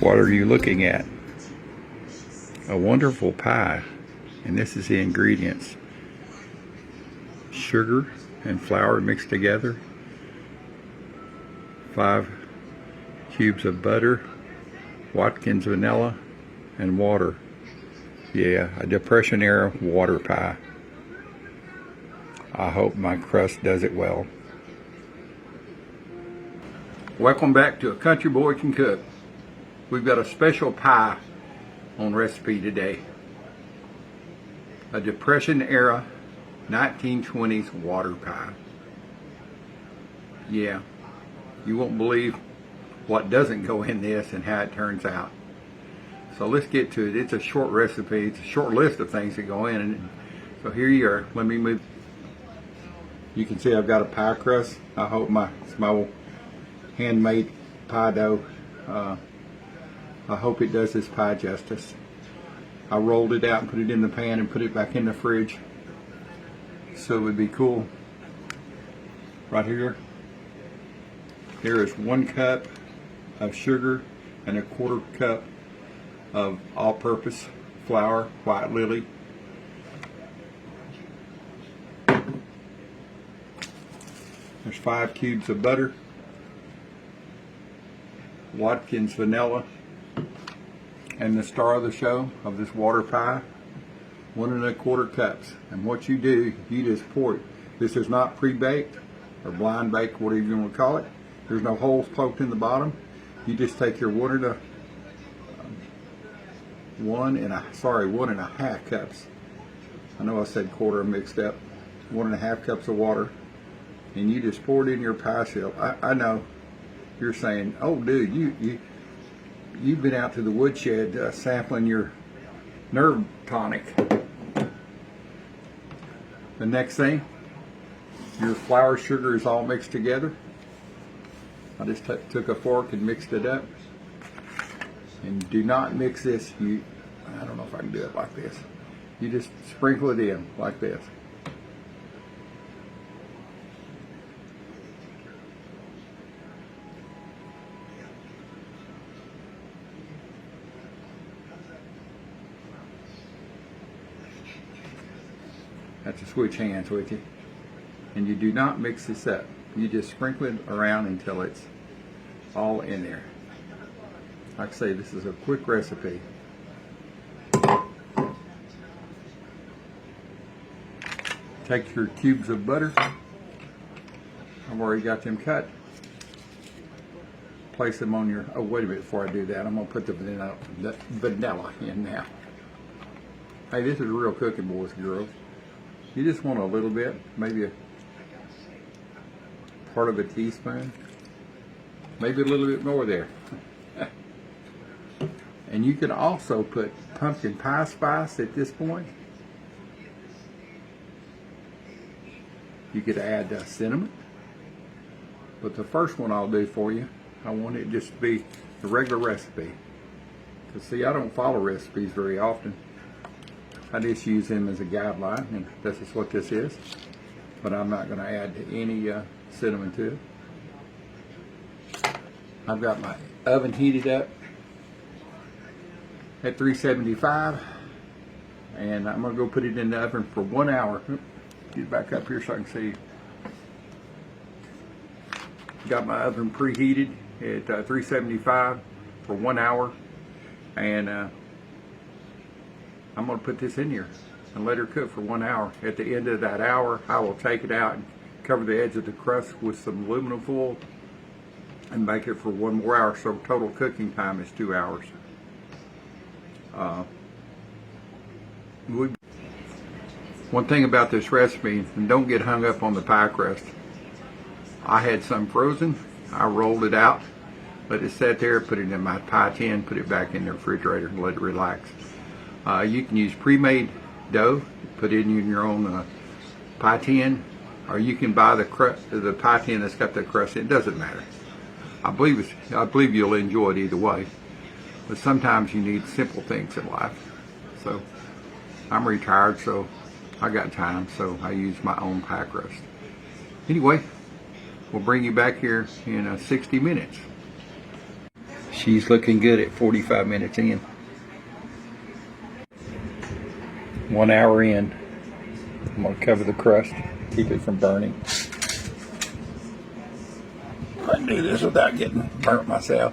What are you looking at? A wonderful pie. And this is the ingredients. Sugar and flour mixed together. 5 cubes of butter. Watkins vanilla and water. Yeah, a Depression era water pie. I hope my crust does it well. Welcome back to A Country Boy Can Cook. We've got a special pie on recipe today. A Depression era 1920s water pie. Yeah, you won't believe what doesn't go in this and how it turns out. So let's get to it. It's a short recipe. It's a short list of things that go in. And so here you are. Let me move. You can see I've got a pie crust. I hope it's my handmade pie dough. I hope it does this pie justice. I rolled it out and put it in the pan and put it back in the fridge. So it would be cool. Right here. There is 1 cup of sugar and a 1/4 cup of all-purpose flour, white lily. There's 5 cubes of butter, Watkins vanilla, and the star of the show of this water pie, 1 1/4 cups. And what you do, you just pour it. This is not pre-baked or blind baked, whatever you want to call it. There's no holes poked in the bottom. You just take your 1 1/2 cups. I know I said quarter, mixed up. 1 1/2 cups of water, and you just pour it in your pie shell. I know you're saying, "Oh, dude, you've been out to the woodshed sampling your nerve tonic." The next thing, your flour, sugar is all mixed together. I just took a fork and mixed it up. And do not mix this. I don't know if I can do it like this. You just sprinkle it in like this. Have to switch hands with you. And you do not mix this up. You just sprinkle it around until it's all in there. Like I say, this is a quick recipe. Take your cubes of butter. I've already got them cut. Place them on your, oh wait a minute, before I do that, I'm going to put the vanilla in now. Hey, this is real cooking, boys and girls. You just want a little bit, maybe a part of a teaspoon. Maybe a little bit more there. And you can also put pumpkin pie spice at this point. You could add cinnamon. But the first one I'll do for you, I want it just to be the regular recipe. Because see, I don't follow recipes very often. I just use them as a guideline, and this is what this is. But I'm not going to add any cinnamon to it. I've got my oven heated up at 375, and I'm going to go put it in the oven for 1 hour. Get it back up here so I can see. Got my oven preheated at 375 for 1 hour, and I'm going to put this in here and let her cook for 1 hour. At the end of that hour, I will take it out and cover the edge of the crust with some aluminum foil and bake it for 1 more hour. So total cooking time is 2 hours. One thing about this recipe, and don't get hung up on the pie crust. I had some frozen. I rolled it out, let it sit there, put it in my pie tin, put it back in the refrigerator and let it relax. You can use pre-made dough, put it in your own pie tin, or you can buy the pie tin that's got the crust in. It doesn't matter. I believe you'll enjoy it either way. But sometimes you need simple things in life. So I'm retired, so I got time, so I use my own pie crust. Anyway, we'll bring you back here in 60 minutes. She's looking good at 45 minutes in. 1 hour in. I'm going to cover the crust, keep it from burning. I can do this without getting burnt myself.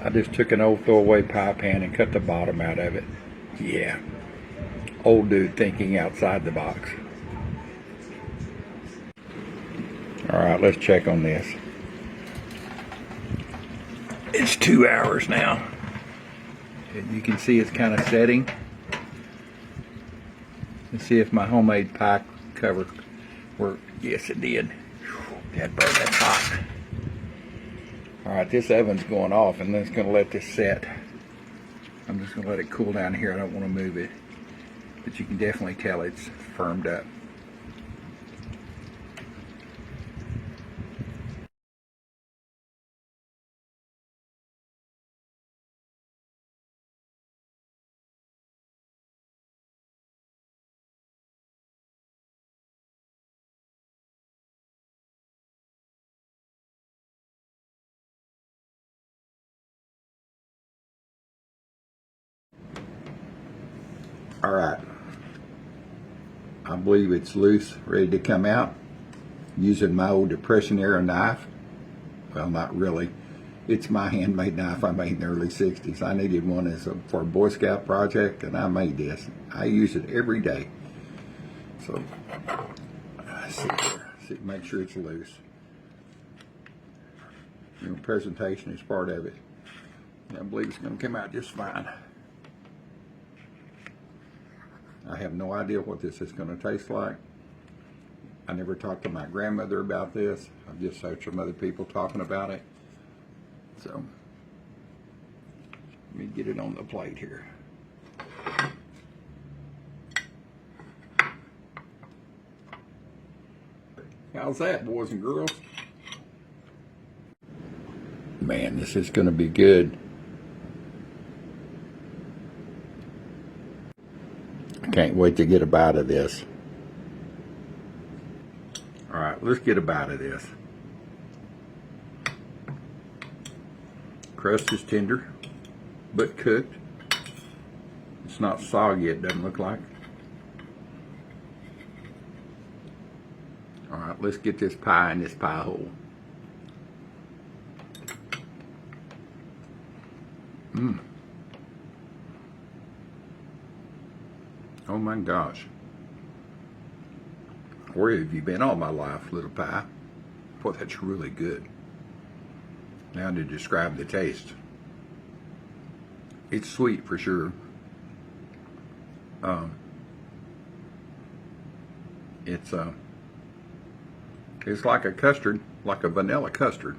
I just took an old throwaway pie pan and cut the bottom out of it. Yeah, old dude thinking outside the box. Alright, let's check on this. It's 2 hours now. And you can see it's kind of setting. Let's see if my homemade pie cover worked. Yes, it did. That burn, that's hot. Alright, this oven's going off, and then it's going to let this set. I'm just going to let it cool down here. I don't want to move it. But you can definitely tell it's firmed up. All right, I believe it's loose, ready to come out. Using my old Depression era knife. Well, not really. It's my handmade knife I made in the early 60s. I needed one for a Boy Scout project, and I made this. I use it every day. So, make sure it's loose. Presentation is part of it. I believe it's going to come out just fine. I have no idea what this is going to taste like. I never talked to my grandmother about this. I've just heard some other people talking about it. So, let me get it on the plate here. How's that, boys and girls? Man, this is going to be good. I can't wait to get a bite of this. All right, let's get a bite of this. Crust is tender, but cooked. It's not soggy, it doesn't look like. All right, let's get this pie in this pie hole. Oh my gosh. Where have you been all my life, little pie? Boy, that's really good. Now to describe the taste. It's sweet for sure. It's like a custard, like a vanilla custard.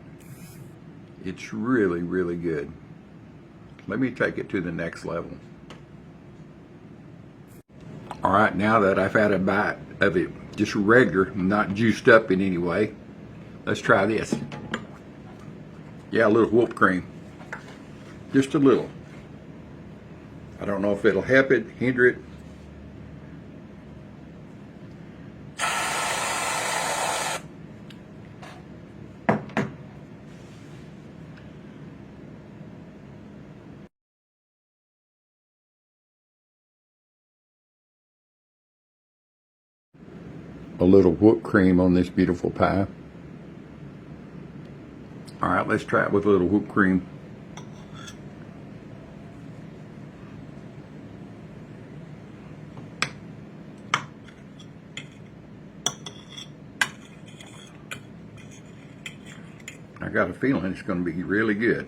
It's really, really good. Let me take it to the next level. All right, now that I've had a bite of it, just regular, not juiced up in any way, let's try this. Yeah, a little whipped cream. Just a little. I don't know if it'll help it, hinder it. A little whipped cream on this beautiful pie. All right, let's try it with a little whipped cream. I got a feeling it's going to be really good.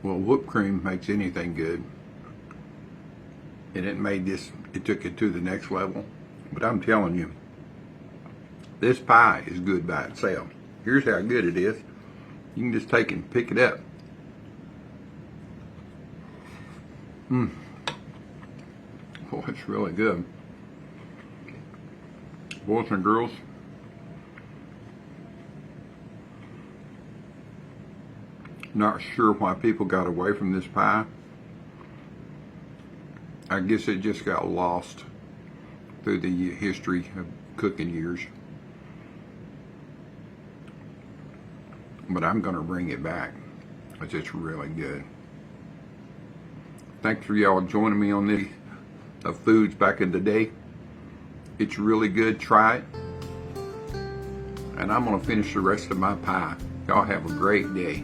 Well, whipped cream makes anything good. And it took it to the next level. But I'm telling you, this pie is good by itself. Here's how good it is. You can just take and pick it up. Boy, it's really good. Boys and girls, Not sure why people got away from this pie. I guess it just got lost through the history of cooking years. But I'm going to bring it back because it's really good. Thanks for y'all joining me on this of foods back in the day. It's really good. Try it. And I'm going to finish the rest of my pie. Y'all have a great day.